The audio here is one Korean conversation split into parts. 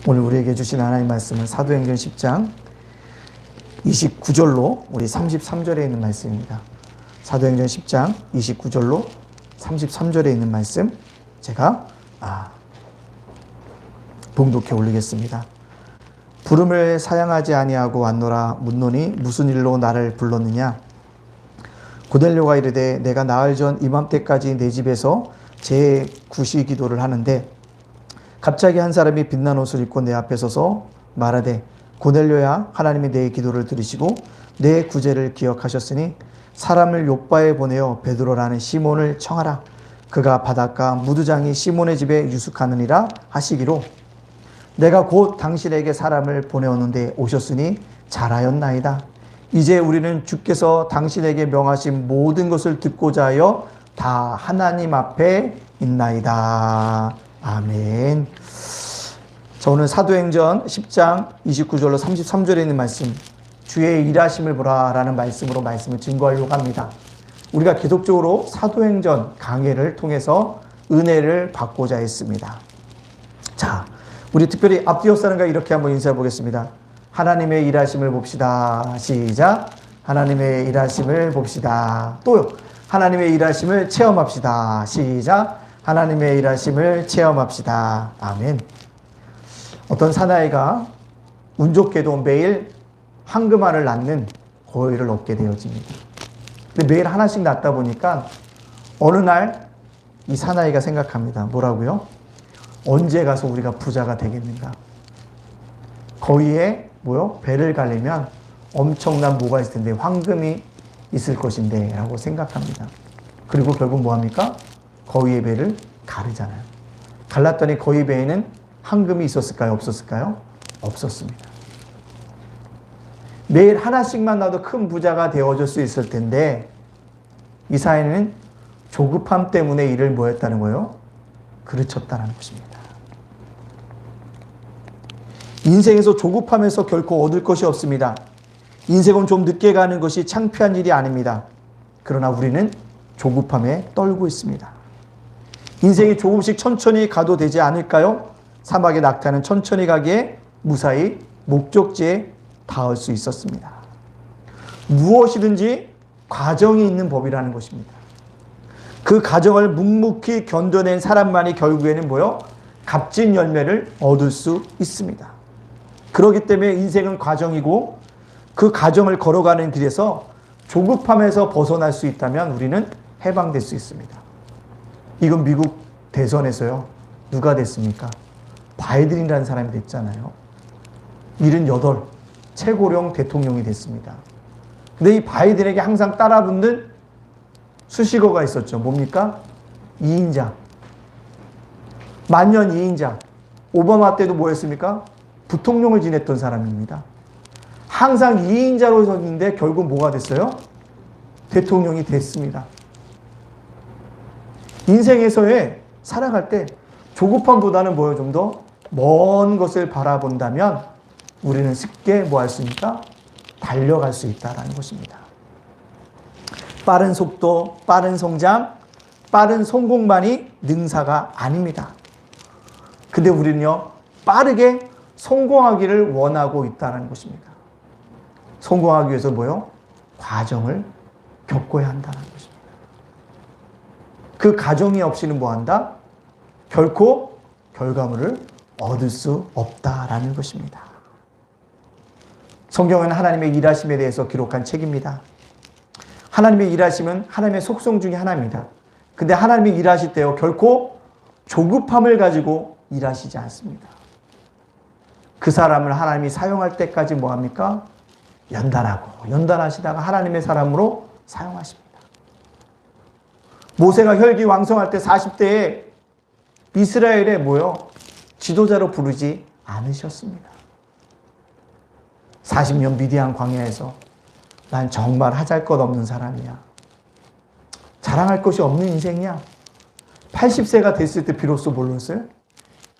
오늘 우리에게 주신 하나님 말씀은 사도행전 10장 29절로 우리 33절에 있는 말씀입니다. 사도행전 10장 29절로 33절에 있는 말씀 제가 봉독해 올리겠습니다. 부름을 사양하지 아니하고 왔노라 묻노니 무슨 일로 나를 불렀느냐. 고넬료가 이르되 내가 나흘 전 이맘때까지 내 집에서 제9시 기도를 하는데 갑자기 한 사람이 빛난 옷을 입고 내 앞에 서서 말하되 고넬료야, 하나님이 내 기도를 들으시고 내 구제를 기억하셨으니 사람을 욥바에 보내어 베드로라는 시몬을 청하라. 그가 바닷가 무두장이 시몬의 집에 유숙하느니라 하시기로 내가 곧 당신에게 사람을 보내었는데 오셨으니 잘하였나이다. 이제 우리는 주께서 당신에게 명하신 모든 것을 듣고자 하여 다 하나님 앞에 있나이다. 아멘. 자, 오늘 사도행전 10장 29절로 33절에 있는 말씀, 주의 일하심을 보라 라는 말씀으로 말씀을 증거하려고 합니다. 우리가 계속적으로 사도행전 강해를 통해서 은혜를 받고자 했습니다. 자, 우리 특별히 앞뒤 사람과 이렇게 한번 인사해 보겠습니다. 하나님의 일하심을 봅시다. 시작. 하나님의 일하심을 봅시다. 또요. 하나님의 일하심을 체험합시다. 시작. 하나님의 일하심을 체험합시다. 아멘. 어떤 사나이가 운 좋게도 매일 황금알을 낳는 고의를 얻게 되어집니다. 근데 매일 하나씩 낳다 보니까 어느 날 이 사나이가 생각합니다. 뭐라고요? 언제 가서 우리가 부자가 되겠는가? 거위에 배를 갈리면 엄청난 뭐가 있을 텐데, 황금이 있을 것인데 라고 생각합니다. 그리고 결국 뭐합니까? 거위의 배를 가르잖아요. 갈랐더니 거위 배에는 황금이 있었을까요? 없었을까요? 없었습니다. 매일 하나씩만 나도 큰 부자가 되어줄 수 있을 텐데 이 사회는 조급함 때문에 이를 뭐했다는 거예요? 그르쳤다는 것입니다. 인생에서 조급함에서 결코 얻을 것이 없습니다. 인생은 좀 늦게 가는 것이 창피한 일이 아닙니다. 그러나 우리는 조급함에 떨고 있습니다. 인생이 조금씩 천천히 가도 되지 않을까요? 사막의 낙타는 천천히 가기에 무사히 목적지에 닿을 수 있었습니다. 무엇이든지 과정이 있는 법이라는 것입니다. 그 과정을 묵묵히 견뎌낸 사람만이 결국에는 값진 열매를 얻을 수 있습니다. 그렇기 때문에 인생은 과정이고 그 과정을 걸어가는 길에서 조급함에서 벗어날 수 있다면 우리는 해방될 수 있습니다. 이건 미국 대선에서요. 누가 됐습니까? 바이든이라는 사람이 됐잖아요. 78 최고령 대통령이 됐습니다. 근데 이 바이든에게 항상 따라붙는 수식어가 있었죠. 뭡니까? 2인자. 만년 2인자. 오바마 때도 뭐였습니까? 부통령을 지냈던 사람입니다. 항상 2인자로 섰는데 결국 뭐가 됐어요? 대통령이 됐습니다. 인생에서의 살아갈 때 조급함보다는 좀 더 먼 것을 바라본다면 우리는 쉽게 뭐 할 수 있습니까? 달려갈 수 있다는 것입니다. 빠른 속도, 빠른 성장, 빠른 성공만이 능사가 아닙니다. 근데 우리는요, 빠르게 성공하기를 원하고 있다는 것입니다. 성공하기 위해서 과정을 겪어야 한다는 것입니다. 그 과정이 없이는 뭐한다? 결코 결과물을 얻을 수 없다라는 것입니다. 성경은 하나님의 일하심에 대해서 기록한 책입니다. 하나님의 일하심은 하나님의 속성 중에 하나입니다. 근데 하나님이 일하실 때요, 결코 조급함을 가지고 일하시지 않습니다. 그 사람을 하나님이 사용할 때까지 뭐합니까? 연단하시다가 하나님의 사람으로 사용하십니다. 모세가 혈기왕성할 때 40대에 이스라엘에 지도자로 부르지 않으셨습니다. 40년 미디안 광야에서 난 정말 하잘것없는 사람이야. 자랑할 것이 없는 인생이야. 80세가 됐을 때 비로소 몰랐어요?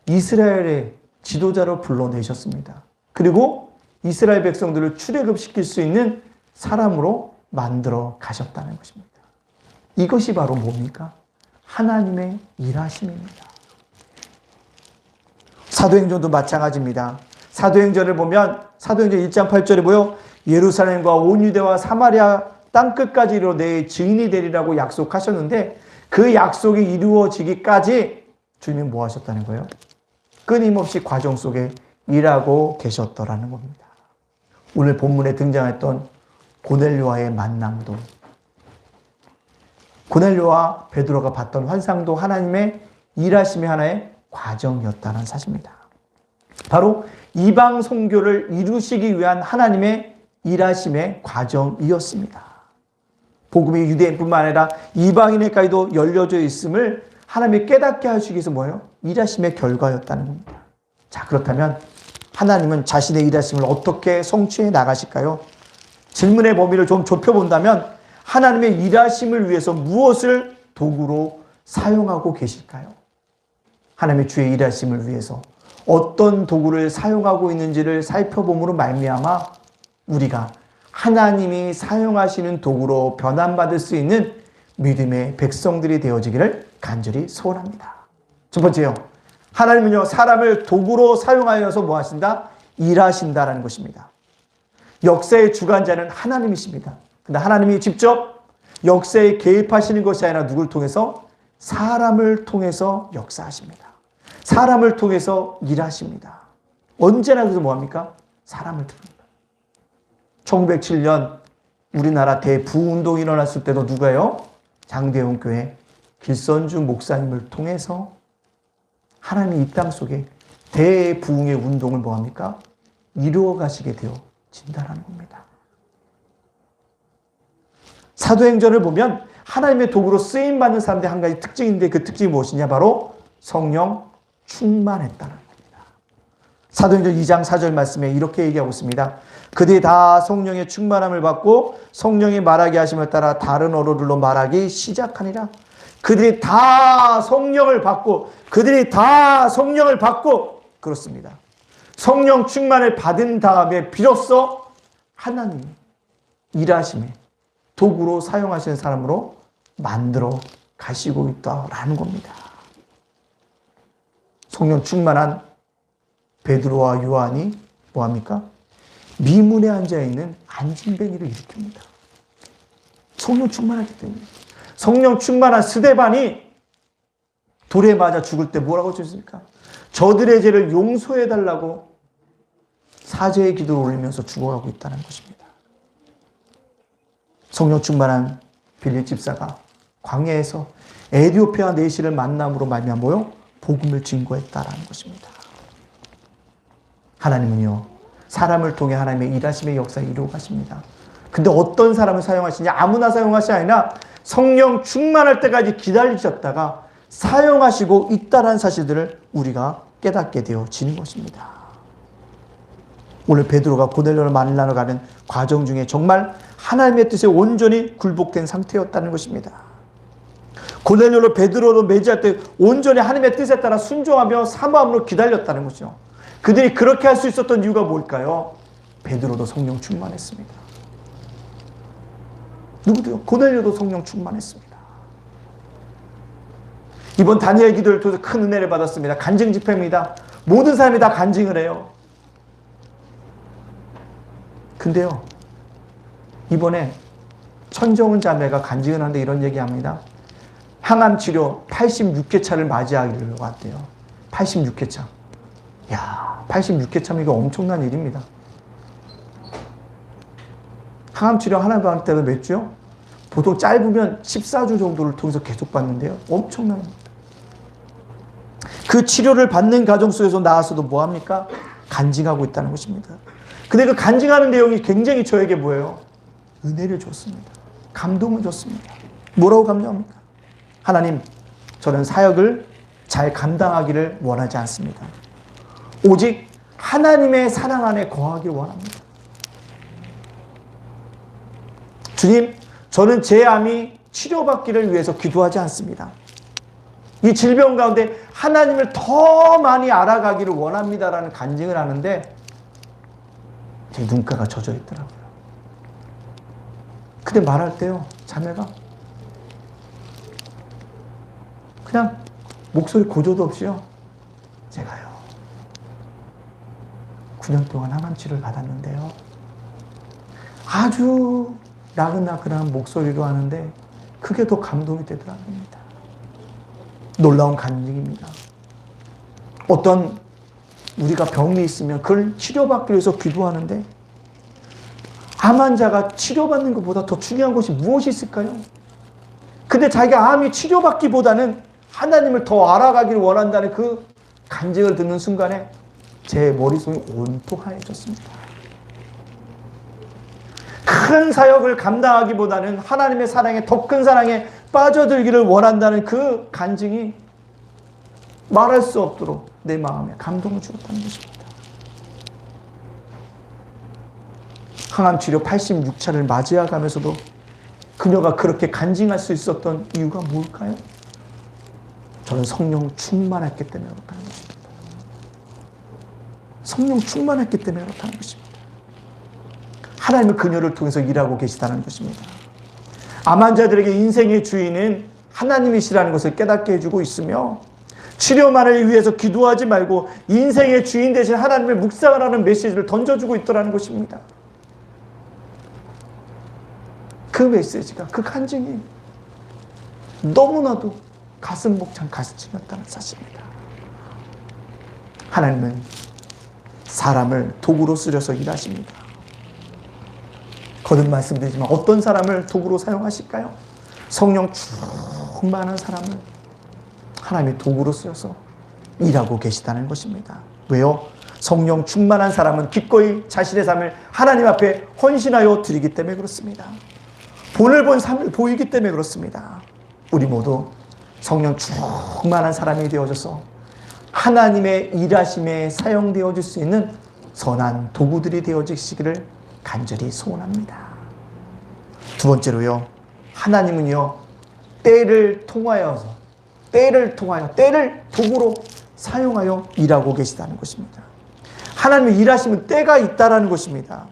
이스라엘의 지도자로 불러내셨습니다. 그리고 이스라엘 백성들을 출애굽시킬 수 있는 사람으로 만들어 가셨다는 것입니다. 이것이 바로 뭡니까? 하나님의 일하심입니다. 사도행전도 마찬가지입니다. 사도행전을 보면 사도행전 1장 8절에 보여 예루살렘과 온 유대와 사마리아 땅끝까지 이르러 내 증인이 되리라고 약속하셨는데 그 약속이 이루어지기까지 주님이 뭐 하셨다는 거예요? 끊임없이 과정 속에 일하고 계셨더라는 겁니다. 오늘 본문에 등장했던 고넬료와의 만남도, 고넬료와 베드로가 봤던 환상도 하나님의 일하심의 하나의 과정이었다는 사실입니다. 바로 이방 선교를 이루시기 위한 하나님의 일하심의 과정이었습니다. 복음이 유대인뿐만 아니라 이방인에까지도 열려져 있음을 하나님이 깨닫게 하시기 위해서 뭐예요? 일하심의 결과였다는 겁니다. 자, 그렇다면 하나님은 자신의 일하심을 어떻게 성취해 나가실까요? 질문의 범위를 좀 좁혀본다면 하나님의 일하심을 위해서 무엇을 도구로 사용하고 계실까요? 하나님의 주의 일하심을 위해서 어떤 도구를 사용하고 있는지를 살펴봄으로 말미암아 우리가 하나님이 사용하시는 도구로 변환받을 수 있는 믿음의 백성들이 되어지기를 간절히 소원합니다. 첫 번째요. 하나님은요, 사람을 도구로 사용하여서 뭐 하신다? 일하신다라는 것입니다. 역사의 주관자는 하나님이십니다. 근데 하나님이 직접 역사에 개입하시는 것이 아니라 누굴 통해서? 사람을 통해서 역사하십니다. 사람을 통해서 일하십니다. 언제나 그래서 뭐합니까? 사람을 통합니다. 1907년 우리나라 대부운동이 일어났을 때도 누가요? 장대원 교회 길선주 목사님을 통해서 하나님이 이 땅 속에 대부흥의 운동을 뭐합니까? 이루어 가시게 되어진다는 겁니다. 사도행전을 보면 하나님의 도구로 쓰임받는 사람들의 한 가지 특징인데 그 특징이 무엇이냐? 바로 성령 충만했다는 겁니다. 사도행전 2장 4절 말씀에 이렇게 얘기하고 있습니다. 그들이 다 성령의 충만함을 받고 성령이 말하게 하심을 따라 다른 언어들로 말하기 시작하니라. 그들이 다 성령을 받고 그렇습니다. 성령 충만을 받은 다음에 비로소 하나님이 일하심에 도구로 사용하시는 사람으로 만들어 가시고 있다라는 겁니다. 성령 충만한 베드로와 요한이 뭐합니까? 미문에 앉아있는 안진뱅이를 일으킵니다. 성령 충만하기 때문에. 성령 충만한 스데반이 돌에 맞아 죽을 때 뭐라고 했습니까? 저들의 죄를 용서해달라고 사죄의 기도를 올리면서 죽어가고 있다는 것입니다. 성령 충만한 빌립 집사가 광야에서 에디오피아 내시를 만남으로 말미암아 복음을 증거했다라는 것입니다. 하나님은요, 사람을 통해 하나님의 일하심의 역사를 이루어 가십니다. 근데 어떤 사람을 사용하시냐? 아무나 사용하시 아니라 성령 충만할 때까지 기다리셨다가 사용하시고 있다는 사실들을 우리가 깨닫게 되어지는 것입니다. 오늘 베드로가 고넬료를 만나러 가는 과정 중에 정말 하나님의 뜻에 온전히 굴복된 상태였다는 것입니다. 고넬료로 베드로로 매지할 때 온전히 하나님의 뜻에 따라 순종하며 사모함으로 기다렸다는 거죠. 그들이 그렇게 할 수 있었던 이유가 뭘까요? 베드로도 성령 충만했습니다. 누구도요? 고넬료도 성령 충만했습니다. 이번 다니엘 기도를 통해서 큰 은혜를 받았습니다. 간증 집회입니다. 모든 사람이 다 간증을 해요. 근데요, 이번에 천정은 자매가 간증을 하는데 이런 얘기합니다. 항암 치료 86회차를 맞이하기로 왔대요. 86회차. 야, 86회차면 이거 엄청난 일입니다. 항암 치료 하나 받을 때도 몇 주요? 보통 짧으면 14주 정도를 통해서 계속 받는데요. 엄청난 겁니다. 그 치료를 받는 과정 속에서 나와서도 뭐합니까? 간증하고 있다는 것입니다. 근데 그 간증하는 내용이 굉장히 저에게 뭐예요? 은혜를 줬습니다. 감동을 줬습니다. 뭐라고 감동합니까? 하나님, 저는 사역을 잘 감당하기를 원하지 않습니다. 오직 하나님의 사랑 안에 거하길 원합니다. 주님, 저는 제 암이 치료받기를 위해서 기도하지 않습니다. 이 질병 가운데 하나님을 더 많이 알아가기를 원합니다라는 간증을 하는데 제 눈가가 젖어 있더라고요. 근데 말할 때요, 자매가 그냥 목소리 고조도 없이요, 제가요, 9년 동안 항암 치료를 받았는데요. 아주 나긋나긋한 목소리로 하는데 그게 더 감동이 되더랍니다. 놀라운 간증입니다. 어떤 우리가 병이 있으면 그걸 치료받기 위해서 기도하는데 암 환자가 치료받는 것보다 더 중요한 것이 무엇이 있을까요? 근데 자기가 암이 치료받기보다는 하나님을 더 알아가기를 원한다는 그 간증을 듣는 순간에 제 머릿속이 온통 하얘졌습니다. 큰 사역을 감당하기보다는 하나님의 사랑에, 더 큰 사랑에 빠져들기를 원한다는 그 간증이 말할 수 없도록 내 마음에 감동을 주었다는 것입니다. 항암치료 86차를 맞이해가면서도 그녀가 그렇게 간증할 수 있었던 이유가 뭘까요? 저는 성령 충만했기 때문에 그렇다는 것입니다. 성령 충만했기 때문에 그렇다는 것입니다. 하나님은 그녀를 통해서 일하고 계시다는 것입니다. 암 환자들에게 인생의 주인은 하나님이시라는 것을 깨닫게 해주고 있으며 치료만을 위해서 기도하지 말고 인생의 주인 대신 하나님을 묵상을 하는 메시지를 던져주고 있더라는 것입니다. 그 메시지가, 그 간증이 너무나도 가슴 벅찬 가슴이었다는 사실입니다. 하나님은 사람을 도구로 쓰려서 일하십니다. 거듭 말씀드리지만 어떤 사람을 도구로 사용하실까요? 성령 충만한 사람을 하나님의 도구로 쓰여서 일하고 계시다는 것입니다. 왜요? 성령 충만한 사람은 기꺼이 자신의 삶을 하나님 앞에 헌신하여 드리기 때문에 그렇습니다. 본을 본 삶을 보이기 때문에 그렇습니다. 우리 모두 성령 충만한 사람이 되어져서 하나님의 일하심에 사용되어질 수 있는 선한 도구들이 되어지시기를 간절히 소원합니다. 두 번째로요, 하나님은요, 때를 도구로 사용하여 일하고 계시다는 것입니다. 하나님의 일하시면 때가 있다라는 것입니다.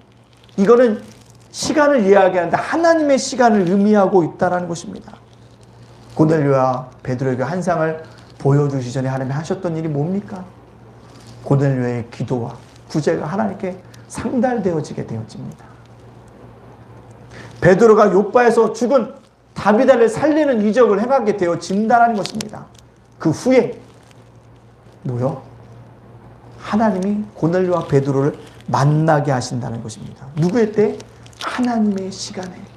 이거는 시간을 이야기하는데 하나님의 시간을 의미하고 있다라는 것입니다. 고넬료와 베드로에게 환상을 보여주시 전에 하나님이 하셨던 일이 뭡니까? 고넬료의 기도와 구제가 하나님께 상달되어지게 되어집니다. 베드로가 욥바에서 죽은 다비다를 살리는 이적을 행하게 되어진다는 것입니다. 그 후에 뭐요? 하나님이 고넬료와 베드로를 만나게 하신다는 것입니다. 누구의 때? 하나님의 시간에.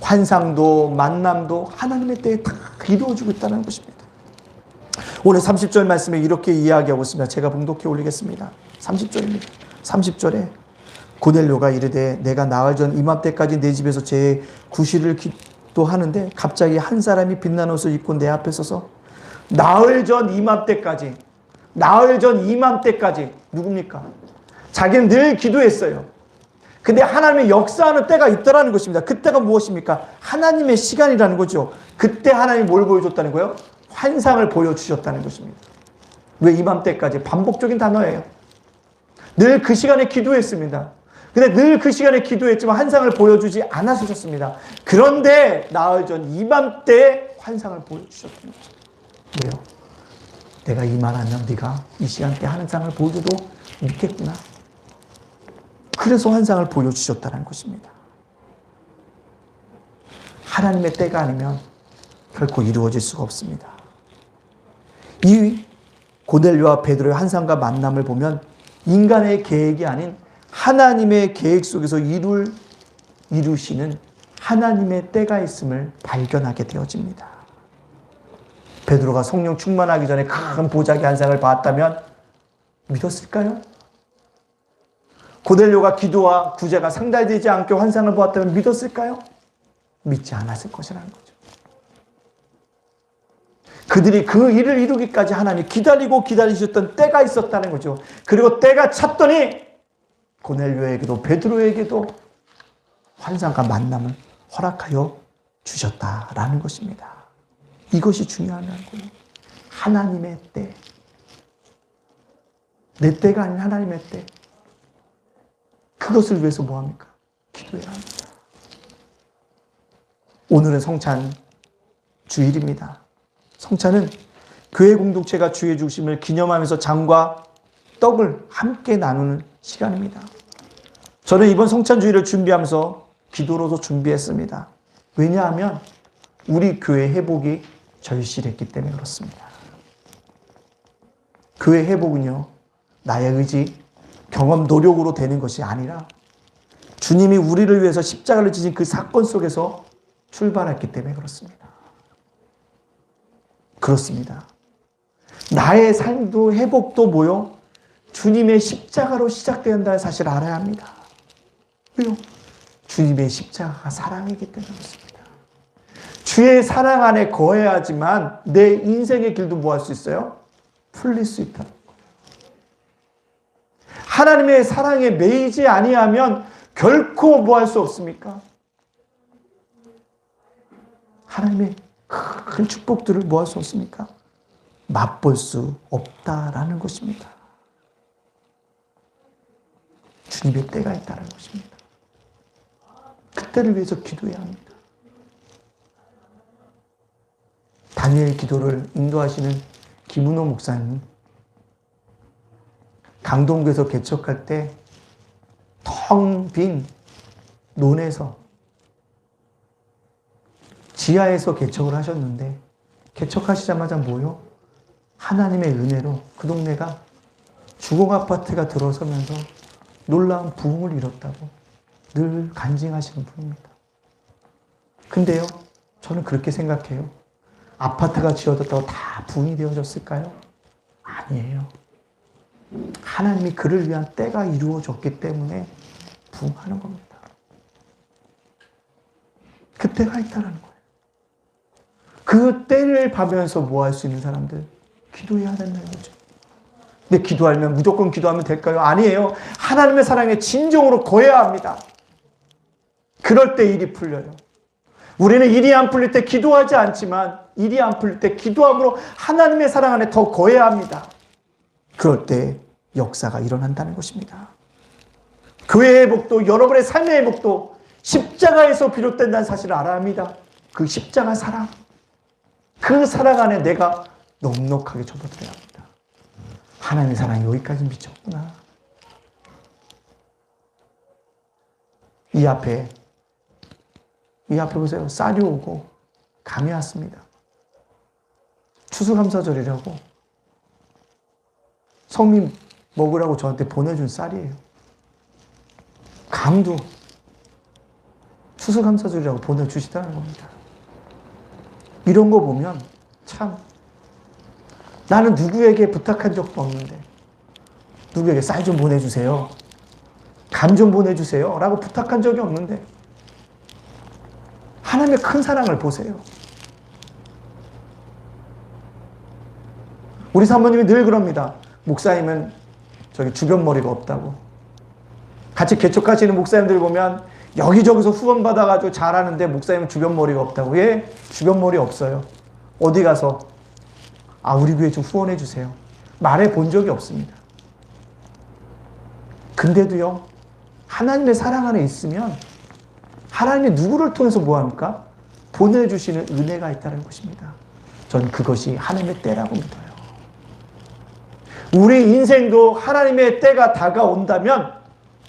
환상도 만남도 하나님의 때에 다 이루어지고 있다는 것입니다. 오늘 30절 말씀에 이렇게 이야기하고 있습니다. 제가 봉독해 올리겠습니다. 30절입니다. 30절에 고넬료가 이르되 내가 나흘 전 이맘때까지 내 집에서 제 구실을 기도하는데 갑자기 한 사람이 빛난 옷을 입고 내 앞에 서서 나흘 전 이맘때까지 누굽니까? 자기는 늘 기도했어요. 근데 하나님의 역사하는 때가 있더라는 것입니다. 그때가 무엇입니까? 하나님의 시간이라는 거죠. 그때 하나님이 뭘 보여줬다는 거예요? 환상을 보여주셨다는 것입니다. 왜 이맘때까지? 반복적인 단어예요. 늘 그 시간에 기도했습니다. 근데 늘 그 시간에 기도했지만 환상을 보여주지 않았으셨습니다. 그런데 나흘 전 이맘때에 환상을 보여주셨다는 거죠. 왜요? 내가 이만하면 네가 이 시간대 환상을 보여줘도 믿겠구나. 그래서 환상을 보여주셨다는 것입니다. 하나님의 때가 아니면 결코 이루어질 수가 없습니다. 이 고넬료와 베드로의 환상과 만남을 보면 인간의 계획이 아닌 하나님의 계획 속에서 이루시는 하나님의 때가 있음을 발견하게 되어집니다. 베드로가 성령 충만하기 전에 큰 보자기 환상을 봤다면 믿었을까요? 고넬료가 기도와 구제가 상달되지 않게 환상을 보았다면 믿었을까요? 믿지 않았을 것이라는 거죠. 그들이 그 일을 이루기까지 하나님이 기다리셨던 때가 있었다는 거죠. 그리고 때가 찼더니 고넬료에게도 베드로에게도 환상과 만남을 허락하여 주셨다라는 것입니다. 이것이 중요한 거예요. 하나님의 때. 내 때가 아닌 하나님의 때. 그것을 위해서 뭐합니까? 기도해야 합니다. 오늘은 성찬 주일입니다. 성찬은 교회 공동체가 주의 중심을 기념하면서 장과 떡을 함께 나누는 시간입니다. 저는 이번 성찬주의를 준비하면서 기도로도 준비했습니다. 왜냐하면 우리 교회 회복이 절실했기 때문에 그렇습니다. 교회 회복은요, 나의 의지, 경험, 노력으로 되는 것이 아니라 주님이 우리를 위해서 십자가를 지신 그 사건 속에서 출발했기 때문에 그렇습니다. 그렇습니다. 나의 삶도 회복도 뭐요? 주님의 십자가로 시작된다는 사실을 알아야 합니다. 왜요? 주님의 십자가가 사랑이기 때문에 그렇습니다. 주의 사랑 안에 거해야지만 내 인생의 길도 뭐 할 수 있어요? 풀릴 수 있다는 거예요. 하나님의 사랑에 매이지 아니하면 결코 뭐 할 수 없습니까? 하나님의 큰 축복들을 뭐 할 수 없습니까? 맛볼 수 없다라는 것입니다. 주님의 때가 있다는 것입니다. 그때를 위해서 기도해야 합니다. 다니엘 기도를 인도하시는 김은호 목사님, 강동구에서 개척할 때 텅 빈 논에서 지하에서 개척을 하셨는데, 개척하시자마자 뭐요? 하나님의 은혜로 그 동네가 주공 아파트가 들어서면서 놀라운 부흥을 이뤘다고 늘 간증하시는 분입니다. 근데요, 저는 그렇게 생각해요. 아파트가 지어졌다고 다 부흥이 되어졌을까요? 아니에요. 하나님이 그를 위한 때가 이루어졌기 때문에 부흥하는 겁니다. 그 때가 있다는 거예요. 그 때를 봐면서 뭐 할 수 있는 사람들? 기도해야 된다는 거죠. 근데 기도하면 무조건 기도하면 될까요? 아니에요. 하나님의 사랑에 진정으로 거해야 합니다. 그럴 때 일이 풀려요. 우리는 일이 안 풀릴 때 기도하지 않지만 일이 안 풀릴 때 기도함으로 하나님의 사랑 안에 더 거해야 합니다. 그럴 때 역사가 일어난다는 것입니다. 교회의 회복도 여러분의 삶의 회복도 십자가에서 비롯된다는 사실을 알아야 합니다. 그 십자가 사랑, 그 사랑 안에 내가 넉넉하게 접어들어야 합니다. 하나님의 사랑이 여기까지 미쳤구나. 이 앞에 보세요. 쌀이 오고 감이 왔습니다. 추수감사절이라고 성민 먹으라고 저한테 보내준 쌀이에요. 감도 추수감사절이라고 보내주시다는 겁니다. 이런 거 보면 참, 나는 누구에게 부탁한 적도 없는데 누구에게 쌀 좀 보내주세요, 감 좀 보내주세요 라고 부탁한 적이 없는데 하나님의 큰 사랑을 보세요. 우리 사모님이 늘 그럽니다. 목사님은 저기 주변 머리가 없다고. 같이 개척하시는 목사님들 보면 여기저기서 후원 받아가지고 잘하는데 목사님은 주변 머리가 없다고. 예, 주변 머리 없어요. 어디 가서 우리 교회 좀 후원해 주세요 말해 본 적이 없습니다. 근데도요, 하나님의 사랑 안에 있으면 하나님이 누구를 통해서 뭐합니까? 보내주시는 은혜가 있다는 것입니다. 전 그것이 하나님의 때라고 믿어요. 우리 인생도 하나님의 때가 다가온다면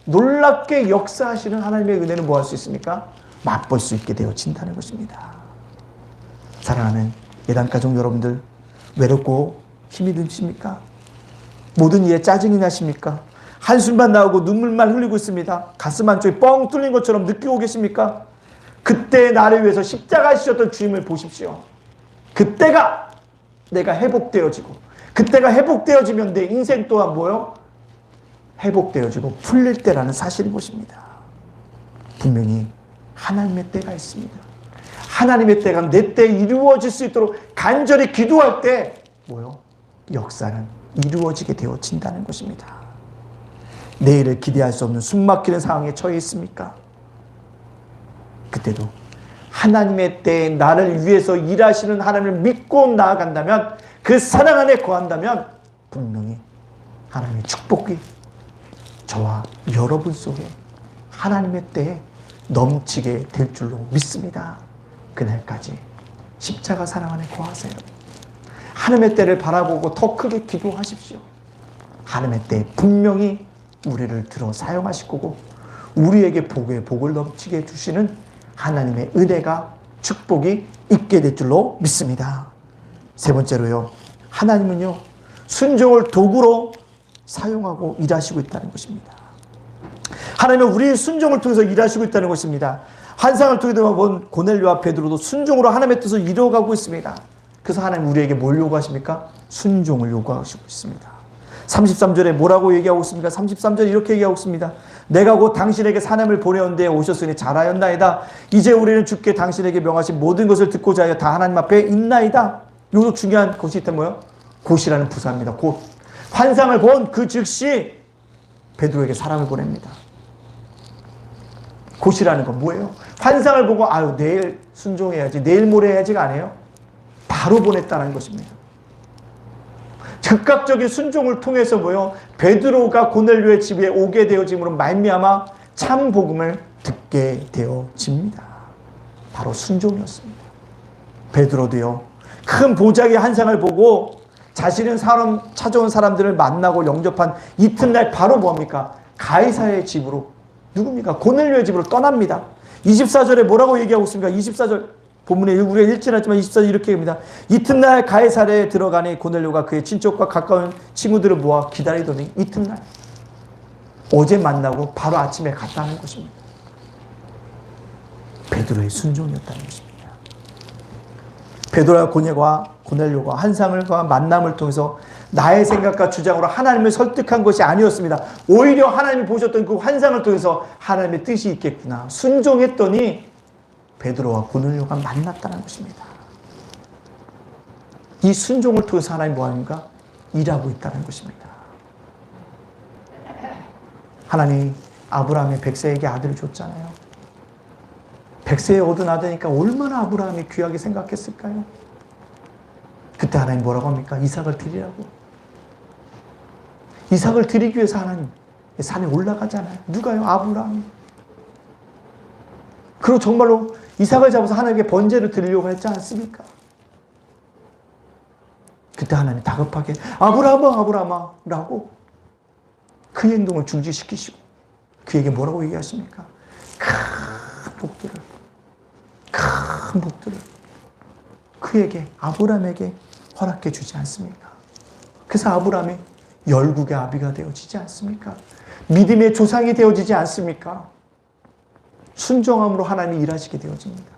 놀랍게 역사하시는 하나님의 은혜는 뭐 할 수 있습니까? 맛볼 수 있게 되어진다는 것입니다. 사랑하는 예단가족 여러분들, 외롭고 힘이 드십니까? 모든 일에 짜증이 나십니까? 한숨만 나오고 눈물만 흘리고 있습니다. 가슴 한쪽이 뻥 뚫린 것처럼 느끼고 계십니까? 그때 나를 위해서 십자가 지셨던 주님을 보십시오. 그때가 내가 회복되어지고, 그때가 회복되어지면 내 인생 또한 뭐요? 회복되어지고 풀릴 때라는 사실인 것입니다. 분명히 하나님의 때가 있습니다. 하나님의 때가 내 때에 이루어질 수 있도록 간절히 기도할 때 뭐요? 역사는 이루어지게 되어진다는 것입니다. 내일을 기대할 수 없는 숨막히는 상황에 처해 있습니까? 그때도 하나님의 때에 나를 위해서 일하시는 하나님을 믿고 나아간다면, 그 사랑 안에 거한다면 분명히 하나님의 축복이 저와 여러분 속에 하나님의 때에 넘치게 될 줄로 믿습니다. 그날까지 십자가 사랑 안에 거하세요. 하나님의 때를 바라보고 더 크게 기도하십시오. 하나님의 때 분명히 우리를 들어 사용하실 거고 우리에게 복을 넘치게 해주시는 하나님의 은혜가 축복이 있게 될 줄로 믿습니다. 세 번째로요. 하나님은요. 순종을 도구로 사용하고 일하시고 있다는 것입니다. 하나님은 우리의 순종을 통해서 일하시고 있다는 것입니다. 환상을 통해 본 고넬료와 베드로도 순종으로 하나님의 뜻을 이루어가고 있습니다. 그래서 하나님 우리에게 뭘 요구하십니까? 순종을 요구하시고 있습니다. 33절에 뭐라고 얘기하고 있습니까? 33절에 이렇게 얘기하고 있습니다. 내가 곧 당신에게 사람을 보내온 데에 오셨으니 잘하였나이다. 이제 우리는 주께 당신에게 명하신 모든 것을 듣고자 하여 다 하나님 앞에 있나이다. 이것도 중요한 것이 있다면 뭐예요? 곧이라는 부사입니다. 곧. 환상을 본 그 즉시 베드로에게 사람을 보냅니다. 곧이라는 건 뭐예요? 환상을 보고 아유 내일 순종해야지 내일 모레 해야지가 아니에요. 바로 보냈다는 것입니다. 즉각적인 순종을 통해서 뭐요? 베드로가 고넬료의 집에 오게 되어짐으로 말미암아 참 복음을 듣게 되어집니다. 바로 순종이었습니다. 베드로도요. 큰 보자기의 환상을 보고 자신은 찾아온 사람들을 만나고 영접한 이튿날 바로 뭐합니까? 가이사의 집으로 누굽니까? 고넬료의 집으로 떠납니다. 24절에 뭐라고 얘기하고 있습니까? 24절 본문에 우리가 읽지는 않지만 24절 이렇게 합니다. 이튿날 가이사랴에 들어가니 고넬료가 그의 친척과 가까운 친구들을 모아 기다리더니 이튿날 어제 만나고 바로 아침에 갔다는 것입니다. 베드로의 순종이었다는 것입니다. 베드로와 고넬료가 환상과 만남을 통해서 나의 생각과 주장으로 하나님을 설득한 것이 아니었습니다. 오히려 하나님이 보셨던 그 환상을 통해서 하나님의 뜻이 있겠구나 순종했더니 베드로와 고넬료가 만났다는 것입니다. 이 순종을 통해서 하나님이 뭐합니까? 일하고 있다는 것입니다. 하나님이 아브라함의 100세에게 아들을 줬잖아요. 100세에 얻은 아들이니까 얼마나 아브라함이 귀하게 생각했을까요? 그때 하나님 뭐라고 합니까? 이삭을 드리라고. 이삭을 드리기 위해서 하나님 산에 올라가잖아요. 누가요? 아브라함이. 그리고 정말로 이삭을 잡아서 하나님께 번제를 드리려고 했지 않습니까? 그때 하나님 다급하게 아브라함아 라고 그 행동을 중지시키시고 그에게 뭐라고 얘기하십니까? 큰 복들을 그에게 아브라함에게 허락해 주지 않습니까? 그래서 아브라함이 열국의 아비가 되어지지 않습니까? 믿음의 조상이 되어지지 않습니까? 순종함으로 하나님이 일하시게 되어집니다.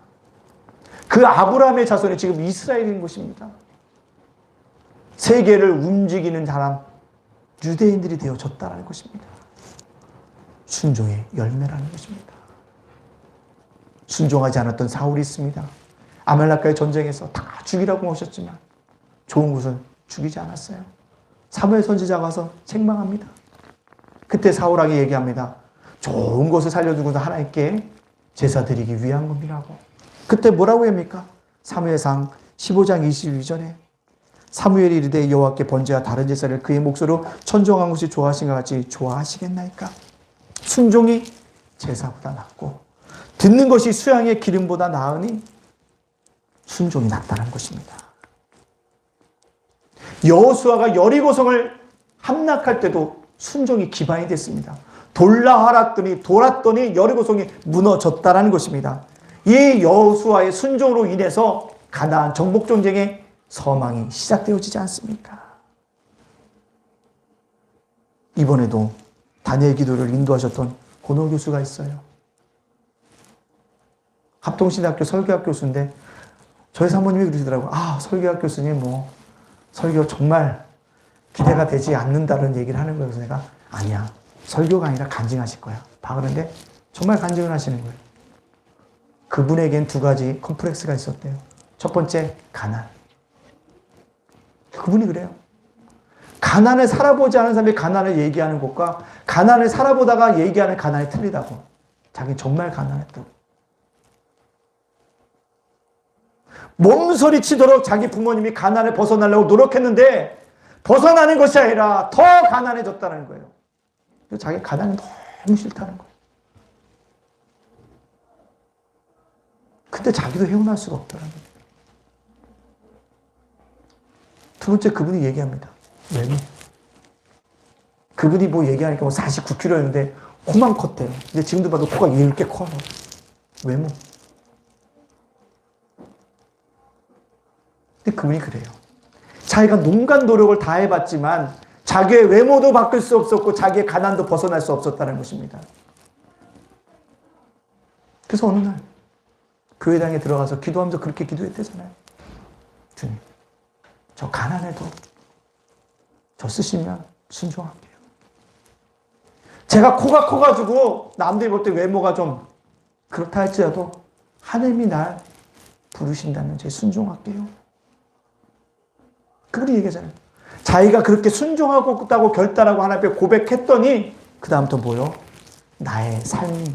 그 아브라함의 자손이 지금 이스라엘인 것입니다. 세계를 움직이는 사람, 유대인들이 되어졌다는 것입니다. 순종의 열매라는 것입니다. 순종하지 않았던 사울이 있습니다. 아말렉과의 전쟁에서 다 죽이라고 하셨지만 좋은 것은 죽이지 않았어요. 사무엘 선지자가 와서 책망합니다. 그때 사울에게 얘기합니다. 좋은 것을 살려두고도 하나님께 제사 드리기 위한 겁니다고. 그때 뭐라고 합니까? 사무엘상 15장 22절에 사무엘이 이르되 여호와께 번제와 다른 제사를 그의 몫으로 천정한 것이 좋아하신 것 같이 좋아하시겠나이까? 순종이 제사보다 낫고 듣는 것이 수양의 기름보다 나으니 순종이 낫다는 것입니다. 여호수아가 여리고성을 함락할 때도 순종이 기반이 됐습니다. 돌았더니 여리고성이 무너졌다는 것입니다. 이 여호수아의 순종으로 인해서 가나안 정복 전쟁의 서망이 시작되어지지 않습니까? 이번에도 다니엘 기도를 인도하셨던 고노 교수가 있어요. 합동신학교 설교학 교수인데 저희 사모님이 그러시더라고요. 설교학 교수님 설교 정말 기대가 되지 않는다는 얘기를 하는 거예요. 그래서 내가 아니야. 설교가 아니라 간증하실 거야. 그런데 정말 간증을 하시는 거예요. 그분에겐 두 가지 컴플렉스가 있었대요. 첫 번째, 가난. 그분이 그래요. 가난을 살아보지 않은 사람이 가난을 얘기하는 것과 가난을 살아보다가 얘기하는 가난이 틀리다고. 자기는 정말 가난했다고. 몸소리치도록 자기 부모님이 가난을 벗어나려고 노력했는데 벗어나는 것이 아니라 더 가난해졌다는 거예요. 자기 가난이 너무 싫다는 거예요. 근데 자기도 헤어날 수가 없더라고요. 두 번째, 그분이 얘기합니다. 외모. 그분이 뭐 얘기하니까 뭐 49kg였는데 코만 컸대요. 근데 지금도 봐도 코가 이렇게 커. 외모. 근데 그분이 그래요. 자기가 농간 노력을 다 해봤지만 자기의 외모도 바꿀 수 없었고 자기의 가난도 벗어날 수 없었다는 것입니다. 그래서 어느 날 교회당에 들어가서 기도하면서 그렇게 기도했대잖아요. 주님, 저 가난해도 저 쓰시면 순종할게요. 제가 코가 커가지고 남들이 볼 때 외모가 좀 그렇다 할지라도 하나님이 날 부르신다면 제가 순종할게요. 그분이 얘기하잖아요. 자기가 그렇게 순종하고 있다고 결단하고 하나님 앞에 고백했더니 그 다음부터 뭐요? 나의 삶이,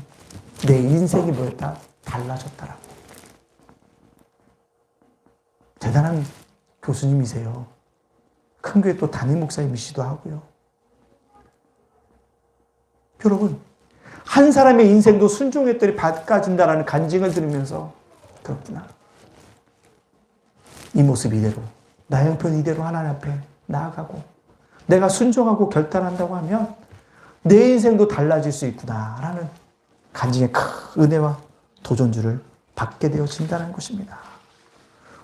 내 인생이 뭐였다? 달라졌다라고. 대단한 교수님이세요. 큰 교회 또 담임 목사님이시기도 하고요. 여러분, 한 사람의 인생도 순종했더니 바꿔진다라는 간증을 들으면서 그렇구나. 이 모습 이대로, 나의 형편 이대로 하나님 앞에 나아가고 내가 순종하고 결단한다고 하면 내 인생도 달라질 수 있구나라는 간증의 큰 은혜와 도전주를 받게 되어진다는 것입니다.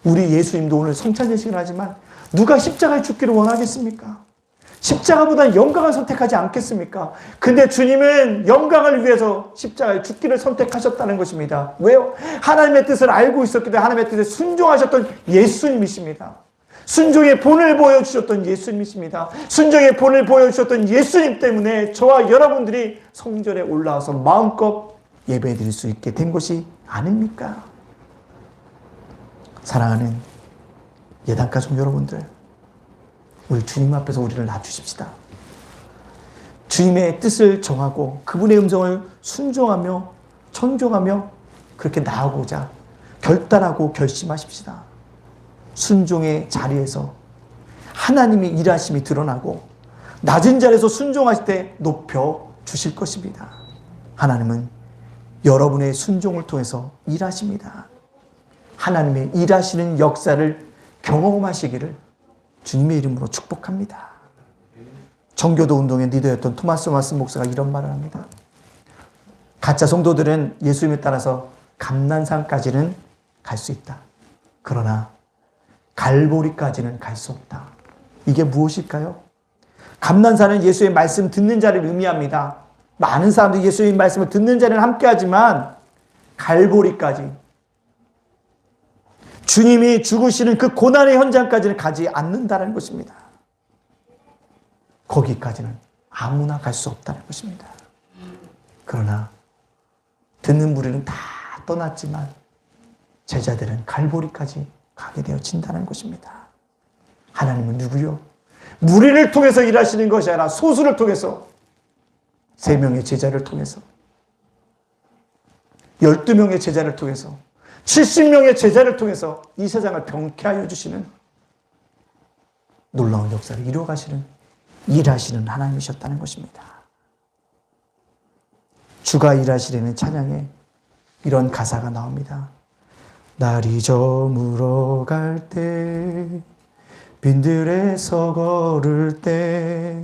우리 예수님도 오늘 성찬 예식을 하지만 누가 십자가에 죽기를 원하겠습니까? 십자가보다는 영광을 선택하지 않겠습니까? 근데 주님은 영광을 위해서 십자가에 죽기를 선택하셨다는 것입니다. 왜요? 하나님의 뜻을 알고 있었기 때문에 하나님의 뜻에 순종하셨던 예수님이십니다. 순종의 본을 보여주셨던 예수님이십니다. 순종의 본을 보여주셨던 예수님 때문에 저와 여러분들이 성전에 올라와서 마음껏 예배드릴 수 있게 된 것이 아닙니까? 사랑하는 예단가족 여러분들, 우리 주님 앞에서 우리를 낮추십시다. 주님의 뜻을 정하고 그분의 음성을 순종하며 청종하며 그렇게 나아가고자 결단하고 결심하십시다. 순종의 자리에서 하나님의 일하심이 드러나고 낮은 자리에서 순종하실 때 높여 주실 것입니다. 하나님은 여러분의 순종을 통해서 일하십니다. 하나님의 일하시는 역사를 경험하시기를 주님의 이름으로 축복합니다. 정교도 운동의 리더였던 토마스 왓슨 목사가 이런 말을 합니다. 가짜 성도들은 예수님에 따라서 감난산까지는 갈 수 있다. 그러나 갈보리까지는 갈 수 없다. 이게 무엇일까요? 감난산은 예수의 말씀 듣는 자를 의미합니다. 많은 사람들이 예수의 말씀을 듣는 자리는 함께하지만 갈보리까지, 주님이 죽으시는 그 고난의 현장까지는 가지 않는다는 것입니다. 거기까지는 아무나 갈 수 없다는 것입니다. 그러나 듣는 무리는 다 떠났지만 제자들은 갈보리까지 가게 되어진다는 것입니다. 하나님은 누구요? 무리를 통해서 일하시는 것이 아니라 소수를 통해서, 3명의 제자를 통해서, 12명의 제자를 통해서, 70명의 제자를 통해서 이 세상을 병쾌하여 주시는 놀라운 역사를 이루어가시는, 일하시는 하나님이셨다는 것입니다. 주가 일하시려는 찬양에 이런 가사가 나옵니다. 날이 저물어 갈 때, 빈들에서 걸을 때,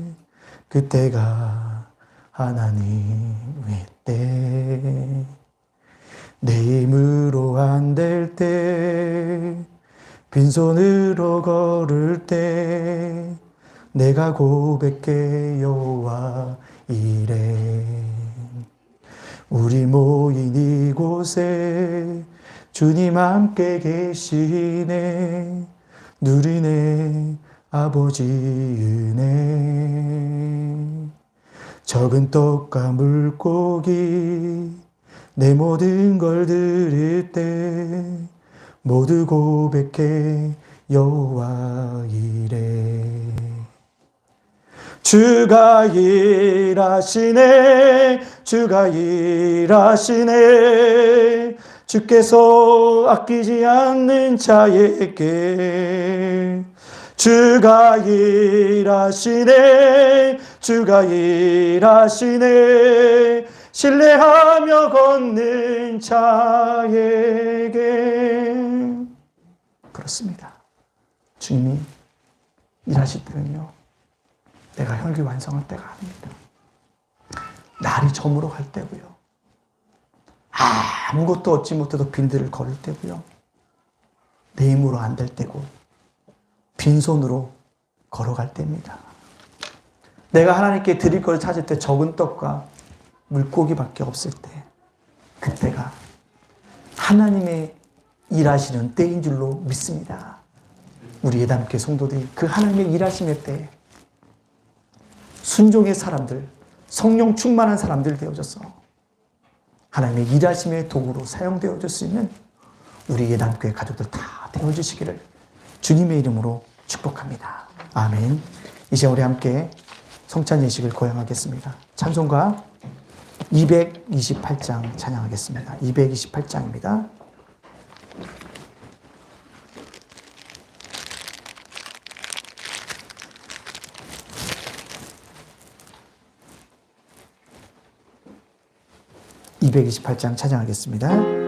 그때가 하나님의 때. 내 힘으로 안 될 때, 빈손으로 걸을 때, 내가 고백해 여호와 이래. 우리 모인 이곳에 주님 함께 계시네. 누리네 아버지 은혜. 적은 떡과 물고기 내 모든 걸 드릴 때 모두 고백해 여호와 이래. 주가 일하시네, 주가 일하시네. 주께서 아끼지 않는 자에게 주가 일하시네, 주가 일하시네. 신뢰하며 걷는 자에게. 그렇습니다. 주님이 일하실 때는요, 내가 혈기완성할 때가 아닙니다. 날이 저물어 갈 때고요. 아무것도 얻지 못해도 빈들을 걸을 때고요. 내 힘으로 안 될 때고 빈손으로 걸어갈 때입니다. 내가 하나님께 드릴 걸 찾을 때 적은 떡과 물고기밖에 없을 때, 그때가 하나님의 일하시는 때인 줄로 믿습니다. 우리 예담교회 성도들이 그 하나님의 일하심의 때에 순종의 사람들, 성령 충만한 사람들 되어져서 하나님의 일하심의 도구로 사용되어질 수 있는 우리 예담교회 가족들 다 되어주시기를 주님의 이름으로 축복합니다. 아멘. 이제 우리 함께 성찬 예식을 거행하겠습니다. 찬송가 228장 찬양하겠습니다. 228장입니다. (228장) 찬양하겠습니다.